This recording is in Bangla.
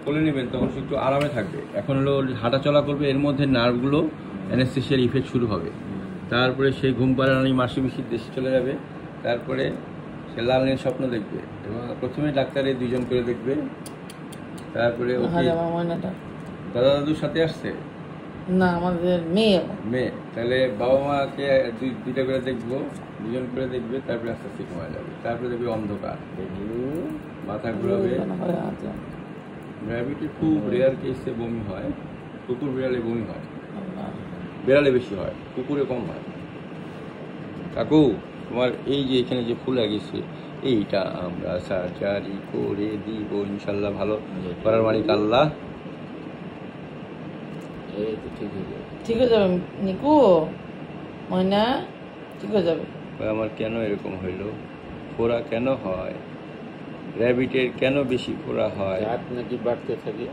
কোলে নেবেন তখন সে একটু আরামে থাকবে। এখন হলো হাঁটা চলা করবে, এর মধ্যে নার্ভগুলো অ্যানেস্থেসিয়ার ইফেক্ট শুরু হবে। তারপরে সেই ঘুম পাড়ানি মাসি মিশির দেশে চলে যাবে। তারপরে সে লাল নীল স্বপ্ন দেখবে এবং প্রথমে ডাক্তারে 2 জন করে দেখবে। তারপরে দাদা দাদুর সাথে আসছে না, আমাদের মেয়ে। তাহলে বাবা মাকে 2টা করে দেখবো, 2 জন করে দেখবে। তারপরে আস্তে আস্তে কমে যাবে। তারপরে দেখবে অন্ধকার, মাথা ঘুরাবে। র্যাবিটের খুব রেয়ার কেসে বমি হয়, কুকুর বিড়ালে বমি হয়, বিড়ালে বেশি হয়, কুকুরে কম হয়। কাকু, তোমার এই যে এখানে যে ফুল লাগিয়েছে এইটা আমরা সার্জারি করে দিব ইনশাল্লাহ। ভালো করার মালিক আল্লাহ। ঠিক হয়ে যাবে নিকু, ময়না, ঠিক হয়ে যাবে। আমার কেন এরকম হইলো? ফোড়া কেন হয়? র্যাবিটের কেন বেশি ফোড়া হয়? নাকি বাড়তে থাকে।